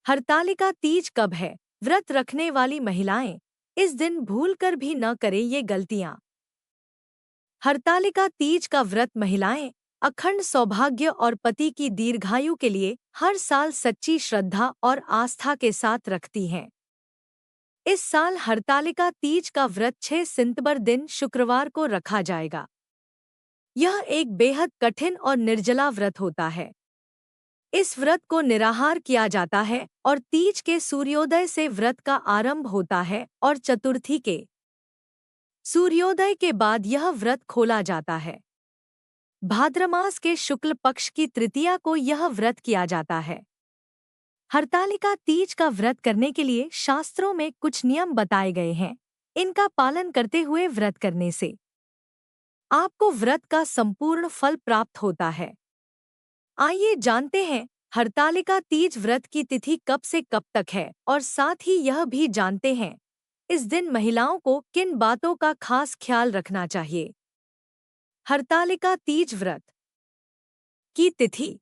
हरतालिका तीज कब है? व्रत रखने वाली महिलाएं इस दिन भूलकर भी न करें ये गलतियां। हरतालिका तीज का व्रत महिलाएं अखंड सौभाग्य और पति की दीर्घायु के लिए हर साल सच्ची श्रद्धा और आस्था के साथ रखती हैं। इस साल हरतालिका तीज का व्रत 6 सितंबर दिन शुक्रवार को रखा जाएगा। यह एक बेहद कठिन और निर्जला व्रत होता है। इस व्रत को निराहार किया जाता है और तीज के सूर्योदय से व्रत का आरंभ होता है और चतुर्थी के सूर्योदय के बाद यह व्रत खोला जाता है। भाद्रमास के शुक्ल पक्ष की तृतीया को यह व्रत किया जाता है। हरतालिका तीज का व्रत करने के लिए शास्त्रों में कुछ नियम बताए गए हैं। इनका पालन करते हुए व्रत करने से आपको व्रत का संपूर्ण फल प्राप्त होता है। आइए जानते हैं हरतालिका तीज व्रत की तिथि कब से कब तक है और साथ ही यह भी जानते हैं इस दिन महिलाओं को किन बातों का खास ख्याल रखना चाहिए। हरतालिका तीज व्रत की तिथि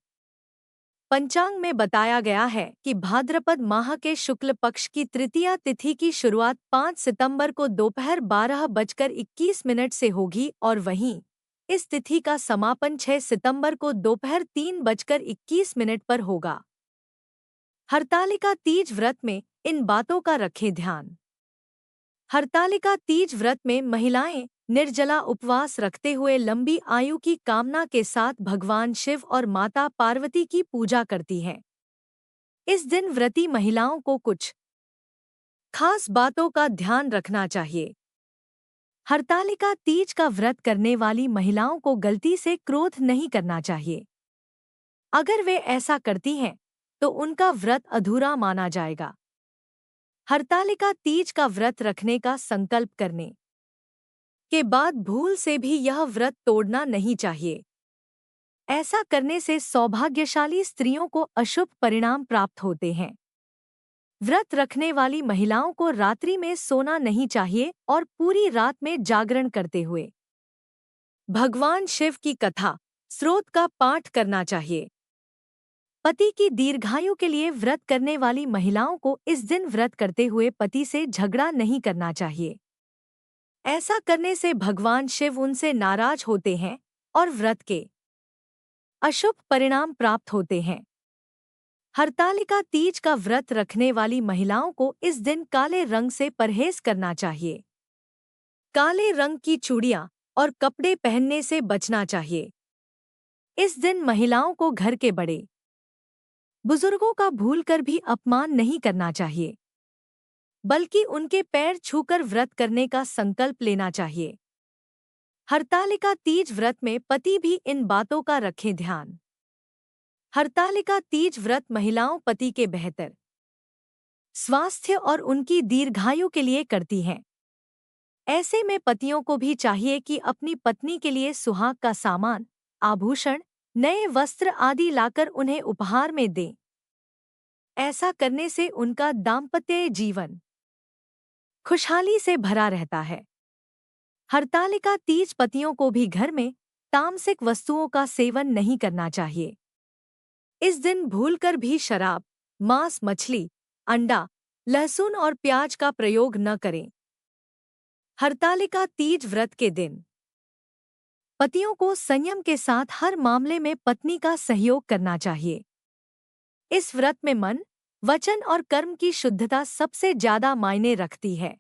पंचांग में बताया गया है कि भाद्रपद माह के शुक्ल पक्ष की तृतीया तिथि की शुरुआत 5 सितंबर को दोपहर 12:21 से होगी और वहीं इस तिथि का समापन 6 सितंबर को दोपहर 3:21 पर होगा। हरतालिका तीज व्रत में इन बातों का रखें ध्यान। हरतालिका तीज व्रत में महिलाएं निर्जला उपवास रखते हुए लंबी आयु की कामना के साथ भगवान शिव और माता पार्वती की पूजा करती हैं। इस दिन व्रती महिलाओं को कुछ खास बातों का ध्यान रखना चाहिए। हरतालिका तीज का व्रत करने वाली महिलाओं को गलती से क्रोध नहीं करना चाहिए। अगर वे ऐसा करती हैं तो उनका व्रत अधूरा माना जाएगा। हरतालिका तीज का व्रत रखने का संकल्प करने के बाद भूल से भी यह व्रत तोड़ना नहीं चाहिए। ऐसा करने से सौभाग्यशाली स्त्रियों को अशुभ परिणाम प्राप्त होते हैं। व्रत रखने वाली महिलाओं को रात्रि में सोना नहीं चाहिए और पूरी रात में जागरण करते हुए भगवान शिव की कथा स्रोत का पाठ करना चाहिए। पति की दीर्घायु के लिए व्रत करने वाली महिलाओं को इस दिन व्रत करते हुए पति से झगड़ा नहीं करना चाहिए। ऐसा करने से भगवान शिव उनसे नाराज होते हैं और व्रत के अशुभ परिणाम प्राप्त होते हैं। हरतालिका तीज का व्रत रखने वाली महिलाओं को इस दिन काले रंग से परहेज करना चाहिए। काले रंग की चूड़ियां और कपड़े पहनने से बचना चाहिए। इस दिन महिलाओं को घर के बड़े बुजुर्गों का भूलकर भी अपमान नहीं करना चाहिए, बल्कि उनके पैर छूकर व्रत करने का संकल्प लेना चाहिए। हरतालिका तीज व्रत में पति भी इन बातों का रखें ध्यान। हरतालिका तीज व्रत महिलाओं पति के बेहतर स्वास्थ्य और उनकी दीर्घायु के लिए करती हैं। ऐसे में पतियों को भी चाहिए कि अपनी पत्नी के लिए सुहाग का सामान, आभूषण, नए वस्त्र आदि लाकर उन्हें उपहार में दें। ऐसा करने से उनका दाम्पत्य जीवन खुशहाली से भरा रहता है। हरतालिका तीज पतियों को भी घर में तामसिक वस्तुओं का सेवन नहीं करना चाहिए। इस दिन भूलकर भी शराब, मांस, मछली, अंडा, लहसुन और प्याज का प्रयोग न करें। हरतालिका तीज व्रत के दिन पतियों को संयम के साथ हर मामले में पत्नी का सहयोग करना चाहिए। इस व्रत में मन, वचन और कर्म की शुद्धता सबसे ज्यादा मायने रखती है।